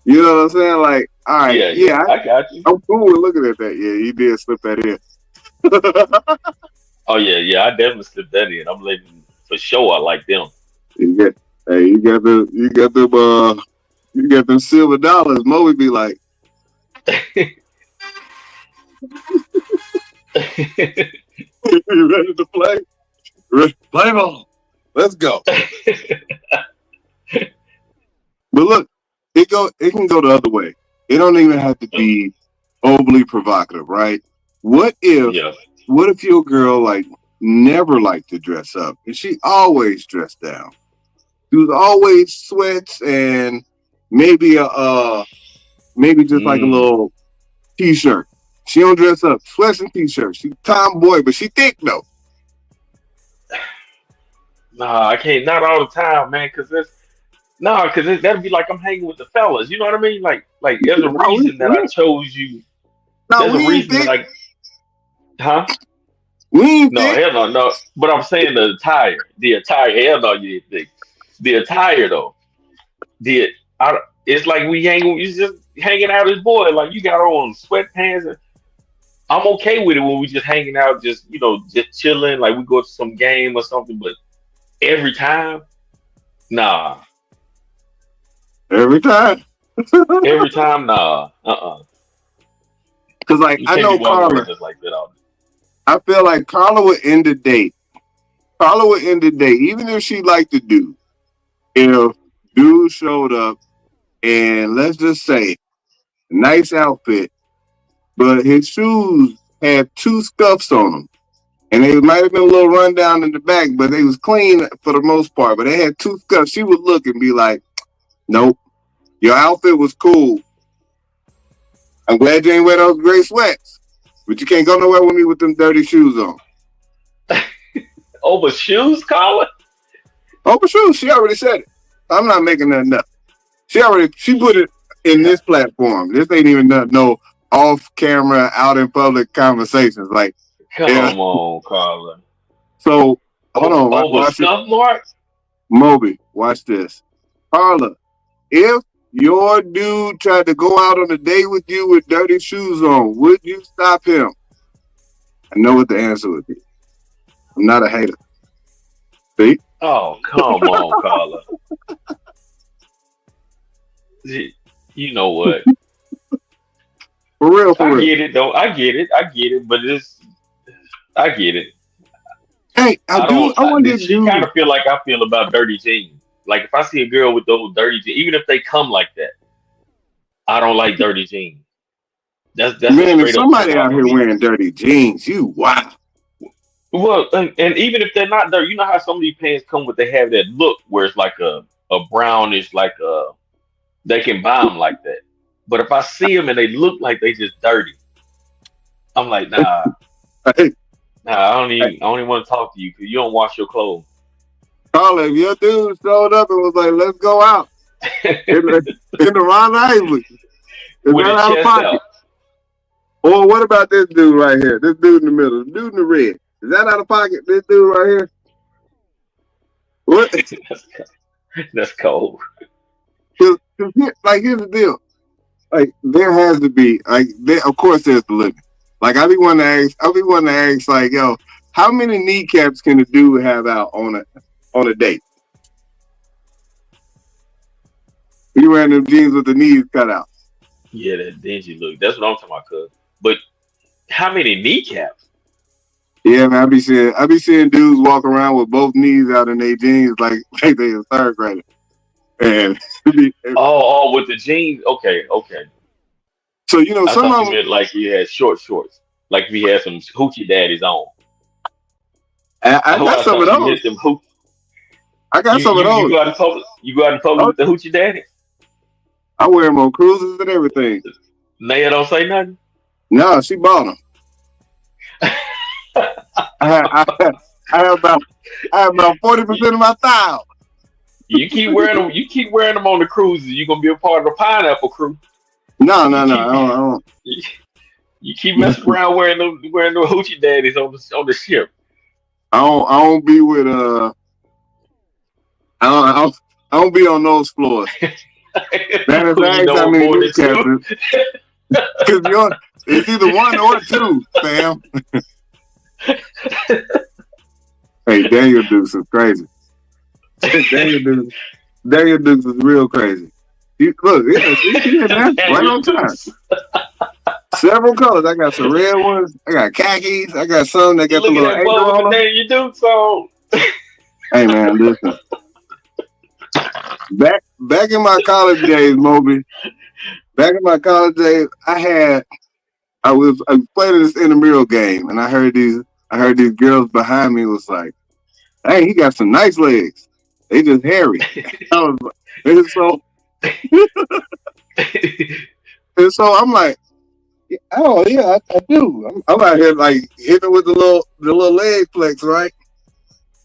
You know what I'm saying? Like, all right, Yeah. I got you. I'm cool with looking at that. Yeah, you did slip that in. Oh yeah. I definitely slipped that in. I'm letting for sure. I like them. you got them silver dollars. Mo would be like, you ready to play? Play ball. Let's go. But look, it can go the other way. It don't even have to be overly provocative, right? What if your girl like never liked to dress up, and she always dressed down. She was always sweats and maybe just like a little t-shirt. She don't dress up. Sweats and t-shirts. She tomboy, but she thick though. Nah, I can't. Not all the time, man. Because that'd be like I'm hanging with the fellas. You know what I mean? Like there's a reason that I chose you. No, There's a reason that huh? We ain't No, thick. hell no, no. But I'm saying the attire. Hell no, you didn't think. The attire though. It's like you just hanging out as boy. Like you got on sweatpants. And I'm okay with it when we just hanging out, just just chilling. Like we go to some game or something. But every time, nah. Every time. Every time, nah. Because like You I can't know be walking Carla. around just like that all day. I feel like Carla would end the date. Carla would end the date, even if she liked the dude. If dude showed up and let's just say, nice outfit, but his shoes had 2 scuffs on them. And they might have been a little run down in the back, but they was clean for the most part. But they had 2 scuffs. She would look and be like, nope, your outfit was cool. I'm glad you ain't wear those gray sweats. But you can't go nowhere with me with them dirty shoes on. Over shoes, Colin? Over shoes, she already said it. I'm not making nothing up. She put it in this platform. This ain't even no off camera, out in public conversations. Like, come on, Colin. So hold on, over scuff mark? Moby, watch this. Carla, if your dude tried to go out on a date with you with dirty shoes on, would you stop him? I know what the answer would be. I'm not a hater. See? Oh, come on, Carla. You know what? For real. I get it, though. I get it, but I get it. Hey, She kind of feel like I feel about dirty jeans. Like if I see a girl with those dirty jeans, even if they come like that, I don't like dirty jeans. That's man. If somebody out here wearing dirty jeans, you wow. Well, and even if they're not dirty, you know how some of these pants come with, they have that look where it's like a brownish, they can buy them like that. But if I see them and they look like they just dirty, I'm like, nah. I don't even want to talk to you because you don't wash your clothes. Carla, if your dude showed up and was like, let's go out in the Ron Isley. With his chest out. Or what about this dude right here? This dude in the middle. The dude in the red. Is that out of pocket? This dude right here? What? That's cold. Here's the deal. Like, there has to be, of course there's the limit. Like, I be wanting to ask, like, yo, how many kneecaps can a dude have out on a date? You wearing them jeans with the knees cut out. Yeah, that dingy look. That's what I'm talking about, cuz. But how many kneecaps? Yeah, man, I be seeing dudes walk around with both knees out in their jeans like they a third grader. And with the jeans. Okay. So I some thought of you meant like he had short shorts, like he had some hoochie daddies on. I got some of those. I got some of those. You go out in public with the hoochie daddies? I wear them on cruises and everything. Naya don't say nothing? No, she bought them. I have about 40% of my thigh. You keep wearing them. You keep wearing them on the cruises. You're gonna be a part of the pineapple crew. No. I don't. You keep messing around wearing the hoochie daddies on the ship. I don't be with I don't be on those floors. Man, because it's either 1 or 2, fam. Hey, Daniel Dukes is crazy. Daniel Dukes is real crazy. Look, right on time. Several colors. I got some red ones. I got khakis. I got some that got the little anchor on them. Daniel Dukes on. Hey man, listen. Back in my college days, Moby. Back in my college days, I was playing this intramural game, and I heard these I heard these girls behind me was like, "Hey, he got some nice legs. They just hairy." I was like, and so, and so I'm like, "Oh yeah, I do." I'm out here like hitting with the little leg flex, right?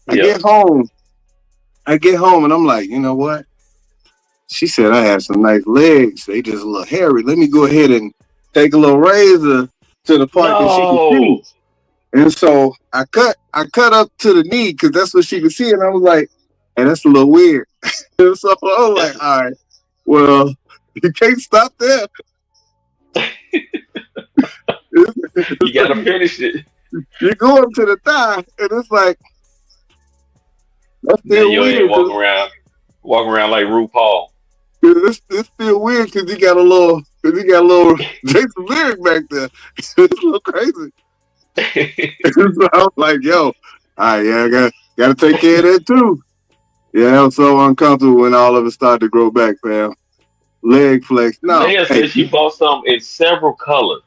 I Yeah. get home, and I'm like, you know what? She said I had some nice legs. They just a little hairy. Let me go ahead and take a little razor to the part that she could see. No. And so I cut up to the knee because that's what she could see. And I was like, hey, that's a little weird. And so I was like, all right, well, you can't stop there. You gotta finish it. You go up to the thigh, and it's like, that's Now still you weird. ain't walking around like RuPaul. It's still weird because he got a little Jason Lyric back there. It's a little crazy. So I was like, yo, all right, yeah, I gotta take care of that too. Yeah, I was so uncomfortable when all of it started to grow back, fam. Leg flex. No. Leia Hey, said she bought some in several colors.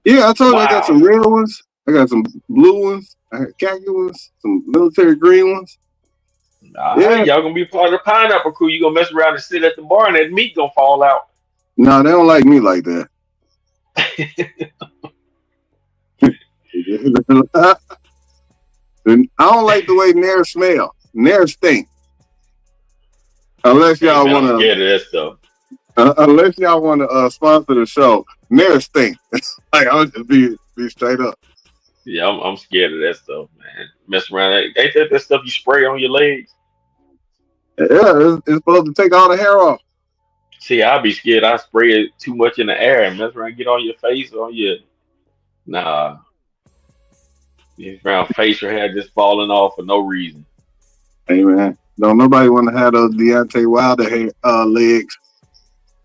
yeah, I told you I got Wow. some red ones. I got some blue ones. I got khaki ones, some military green ones. All right, Yeah. y'all gonna be part of the pineapple crew. You gonna mess around and sit at the bar and that meat gonna fall out. No, they don't like me like that. And I don't like the way Nair smell. Nair stink. Unless Hey y'all man, I'm wanna, scared of that stuff. sponsor the show, Nair stink. Like I'll just be straight up. Yeah, I'm scared of that stuff, man. Mess around. Ain't that stuff you spray on your legs? Yeah, it's supposed to take all the hair off. See, I'd be scared. I spray it too much in the air and mess around, get on your face or on your nah. Mess around facial hair just falling off for no reason. Hey man, don't nobody want to have those Deontay Wilder legs.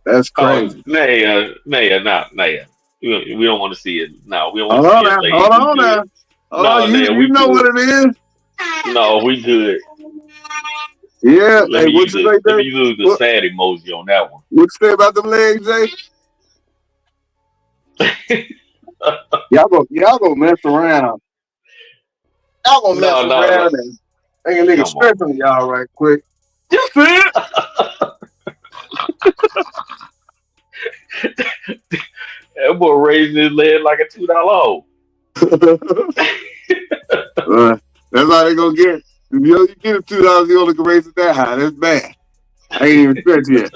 That's Oh, crazy. Naya. We don't want to see it. No, we don't want Hold to see on his now, legs. hold We on good. now. Hold on, No, Naya, you we know good. what it is? No, we good. Yeah. Hey, what you say, Let me Jay? use the What sad emoji on that one. you say about them legs, Jay? Y'all gonna mess around. Y'all gonna mess No. around and make a nigga Come on, stretch on man. y'all right quick. You see it? That boy raising his leg like a $2. That's how they gonna get. If you get a $2, you only can raise it that high. That's bad. I ain't even stretched yet.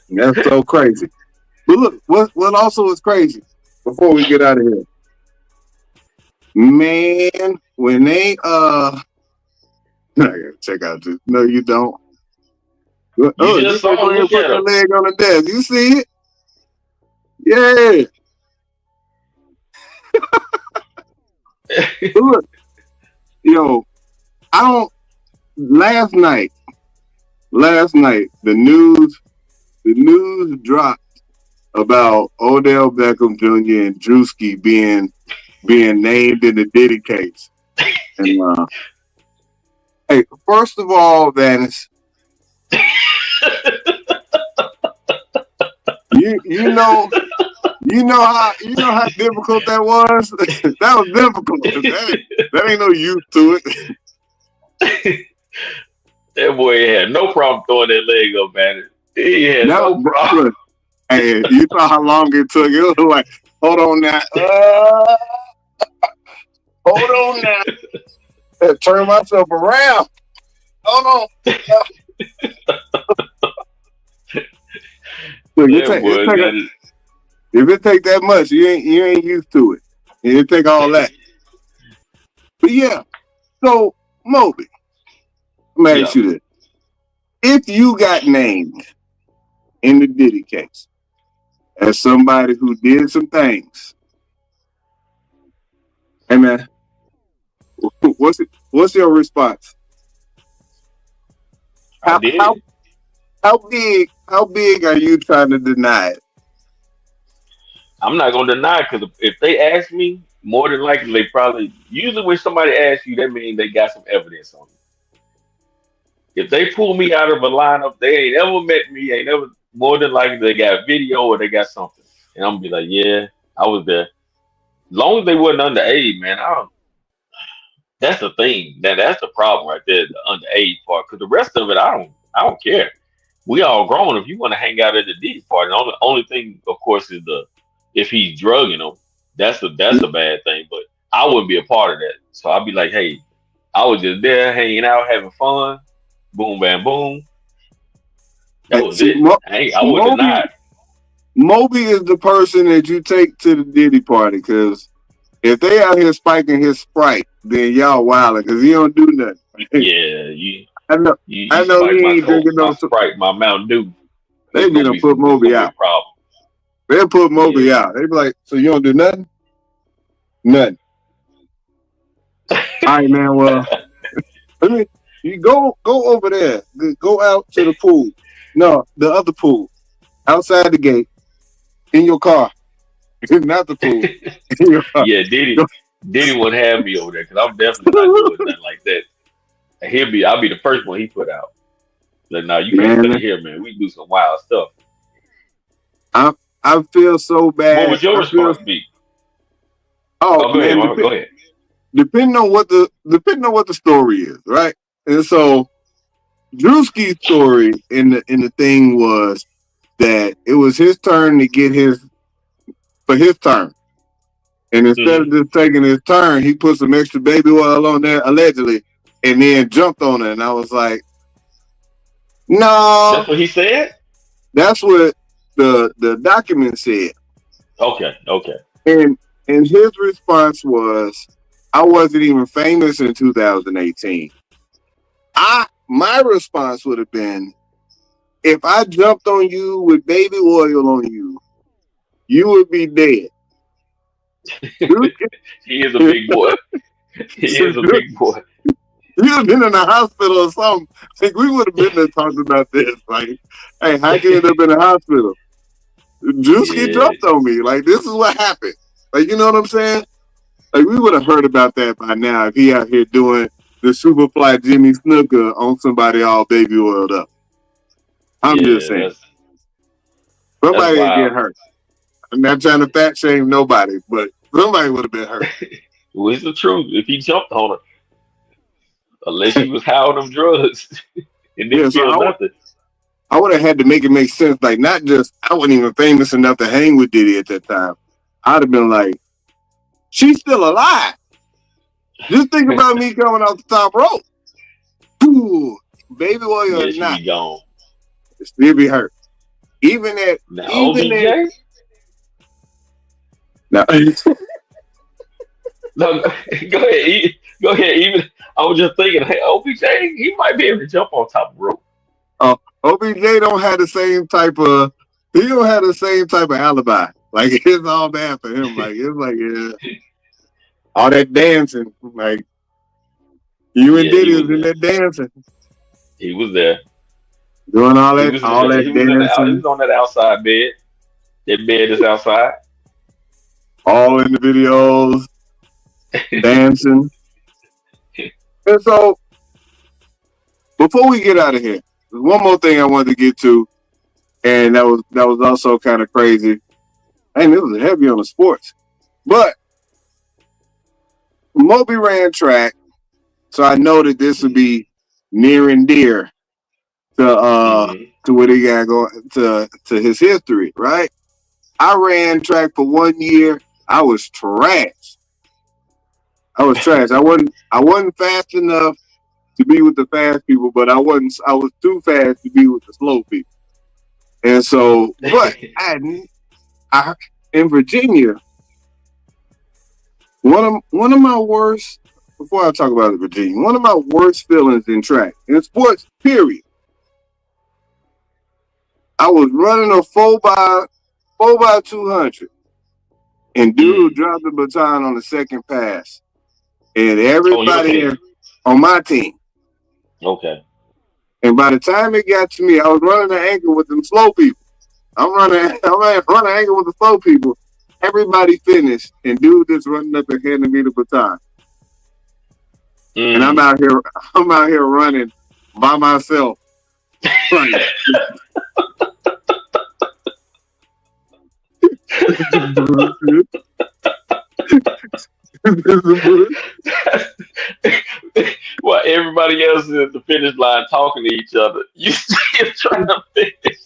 That's so crazy. But look, what also is crazy before we get out of here, man, when they I gotta check out this. No, you don't. You Oh, just just like saw go him. ahead and Look put at that him. leg on the desk. You see it? Yeah. But look, yo, I don't. Last night, the news dropped about Odell Beckham Jr. and Drewski being named in the Diddy case. And hey, first of all, Vanis, you know how difficult that was. That was difficult. That ain't no use to it. That boy had no problem throwing that leg up, man. He had That no problem. look, hey, you saw how long it took. It was like, hold on now, hold on now. Turn myself around. Hold on. Look, That boy got it. if it take that much, you ain't used to it. It take all that. But yeah, so Moby, I'm gonna Yeah, ask you this: if you got named in the Diddy case as somebody who did some things, hey man, what's your response? I How did. how big are you trying to deny it? I'm not gonna deny it because if they ask me, more than likely they probably. Usually when somebody asks you, that means they got some evidence on you. If they pull me out of a lineup, they ain't ever met me, ain't ever. More than likely they got video or they got something, and I'm gonna be like, yeah, I was there. As long as they wasn't underage, man, That's the thing. That's the problem right there, the underage part. Because the rest of it, I don't care. We all grown. If you want to hang out at the Diddy party, the only thing, of course, is if he's drugging them. That's a bad thing. But I wouldn't be a part of that. So I'd be like, hey, I was just there hanging out, having fun. Boom, bam, boom. That was See, it. I would deny. Moby is the person that you take to the Diddy party, because if they out here spiking his Sprite, then y'all wildin', because he don't do nothing. Yeah, I know you he ain't drinking my no Sprite, my Mountain Dew. They be gonna put Moby out. They'll put Moby out. They be like, so you don't do nothing? Nothing. All right, man. Well, you go over there. Go out to the pool. No, the other pool. Outside the gate. In your car. Not the pool. In your car. Yeah, Diddy wouldn't have me over there, because I'm definitely not doing nothing like that. I'll be the first one he put out. Like, no, you can't stay here, man. We do some wild stuff. I feel so bad. What would your response be? Oh, go man, ahead. Go ahead. Depending on what the story is, right? And so Drewski's story in the thing was that it was his turn to get his turn. And instead of just taking his turn, he put some extra baby oil on there, allegedly, and then jumped on it. And I was like, no. That's what he said? That's what the document said. Okay. And his response was, I wasn't even famous in 2018. My response would have been, if I jumped on you with baby oil on you, you would be dead. He is a big boy. You'd have been in the hospital or something. Like, we would have been there talking about this. Like, hey, how can you end up in the hospital? Drewski jumped on me. Like, this is what happened. Like, you know what I'm saying? Like, we would have heard about that by now if he out here doing the Superfly Jimmy Snooker on somebody all baby oiled up. I'm just saying. Somebody would get hurt. I'm not trying to fat shame nobody, but somebody would have been hurt. Well, it's the truth. If he jumped on her, unless he was high on them drugs and didn't feel nothing. I would have had to make it make sense. Like, not just, I wasn't even famous enough to hang with Diddy at that time. I'd have been like, she's still alive. Just think about me coming off the top rope. Ooh, baby oil is not. Be gone. Still be hurt. Even at OBJ? No. No, go ahead. Go ahead. Even I was just thinking, hey, OBJ, he might be able to jump on top of the rope. OBJ don't have the same type of. He don't have the same type of alibi. Like, it's all bad for him. Like, it's like, all that dancing. Like, you and Diddy was in that dancing. He was there. Doing all that dancing. He was on that outside bed. That bed is outside. All in the videos, dancing. And so, before we get out of here, there's one more thing I wanted to get to, and that was also kind of crazy. And it was heavy on the sports. But Moby ran track, so I know that this would be near and dear to what he got going to his history, right? I ran track for 1 year. I was trash. I was I wasn't fast enough to be with the fast people, but I was too fast to be with the slow people. And so, but I in Virginia, one of my worst, before I talk about Virginia, one of my worst feelings in track, in sports, period. I was running a 4x200, and dude dropped the baton on the second pass, and everybody on my team. Okay. And by the time it got to me, I was running the ankle with them slow people. I'm running ankle with the slow people. Everybody finished, and dude just running up and handing me the baton. And I'm out here running by myself. everybody else is at the finish line talking to each other. You still trying to finish.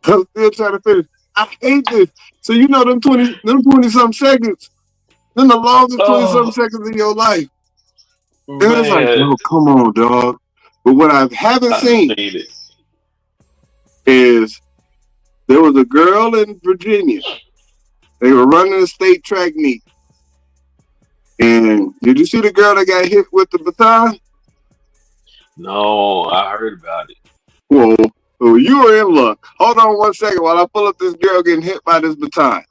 I'm still trying to finish. I hate this. So them 20-something seconds, then the longest 20-something seconds in your life. And it's like, no, come on, dog. But what I haven't seen is there was a girl in Virginia. They were running a state track meet. And did you see the girl that got hit with the baton? No, I heard about it. Well, you were in luck. Hold on 1 second while I pull up this girl getting hit by this baton.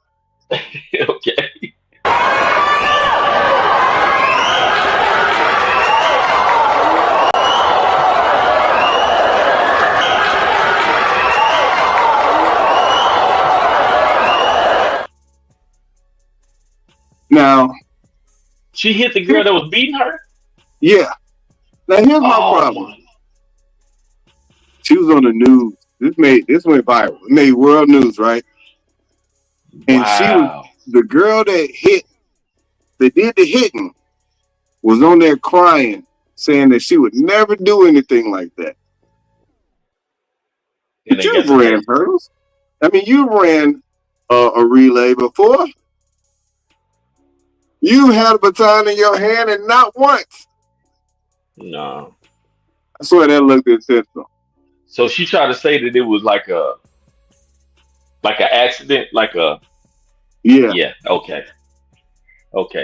Okay. Now, she hit the girl that was beating her? Yeah. Now, here's my problem. She was on the news. This went viral. It made world news, right? And the girl that did the hitting, was on there crying, saying that she would never do anything like that. But you've ran hurdles. I mean, you ran a relay before. You had a baton in your hand and not once. No. I swear that looked intentional. So she tried to say that it was like an accident, Yeah. Okay.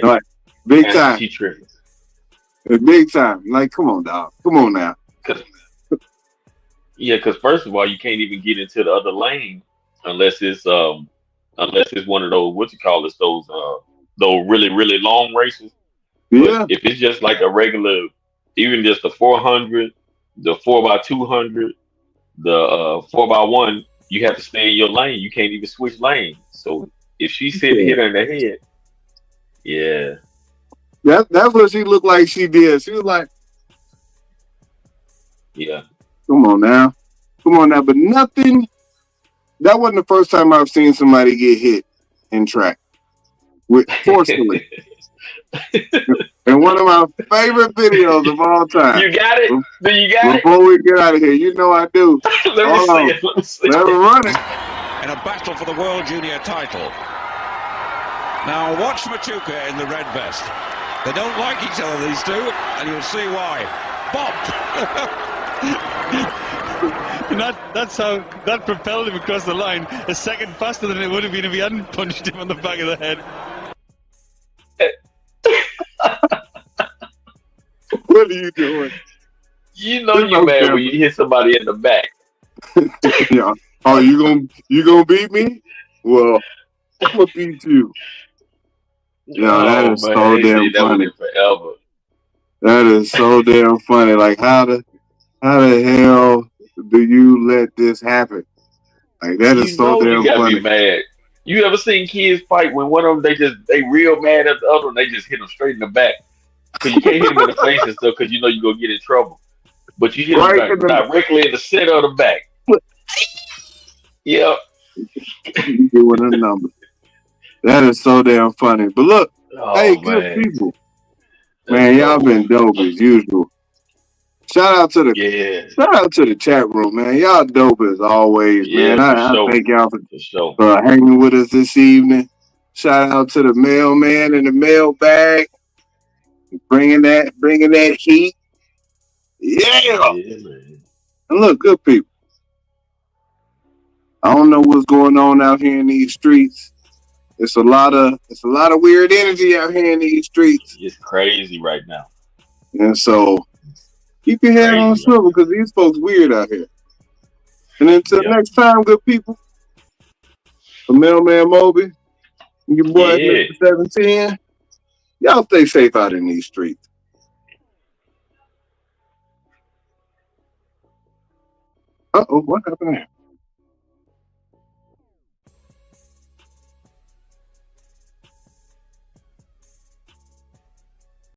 Right. Big time. She tripping. Big time. Like, come on, dog. Come on now. Because first of all, you can't even get into the other lane unless it's one of those those really, really long races. Yeah. But if it's just like a regular, even just the 400, the 4x200, the 4x1, you have to stay in your lane. You can't even switch lanes. So if she said hit her in the head, yeah. That's what she looked like she did. She was like, yeah. Come on now. But nothing. That wasn't the first time I've seen somebody get hit in track. Forcefully. And one of my favorite videos of all time. You got it? Do you got it? Before we get out of here, you know I do. Let me see it. Let me run it. In a battle for the World Junior title. Now watch Machuca in the red vest. They don't like each other, these two, and you'll see why. Bop! And that propelled him across the line a second faster than it would have been if he hadn't punched him on the back of the head. What are you doing? You know you're mad when you hit somebody in the back. Yeah. Oh, you gonna beat me? Well, I'm gonna beat you. Yeah, that is so damn funny. Forever. That is so damn funny. Like, how the hell do you let this happen? Like, that is so damn you gotta funny. Be mad. You ever seen kids fight when one of them they real mad at the other and they just hit them straight in the back? Because you can't hit them in the face and stuff because you know you're gonna get in trouble. But you hit them directly in the center of the back. Yep. You doing a number. That is so damn funny. But look, good people. Man, y'all been dope as usual. Shout out to the chat room, man. Y'all dope as always, man. I thank y'all for hanging with us this evening. Shout out to the mailman in the mailbag, bringing that heat. Yeah, man. And look, good people. I don't know what's going on out here in these streets. It's a lot of weird energy out here in these streets. It's crazy right now. And so keep your head on swivel because these folks weird out here. And until next time, good people. The Mailman Moby and your boy Mr. 710. Y'all stay safe out in these streets. Uh-oh, what happened there?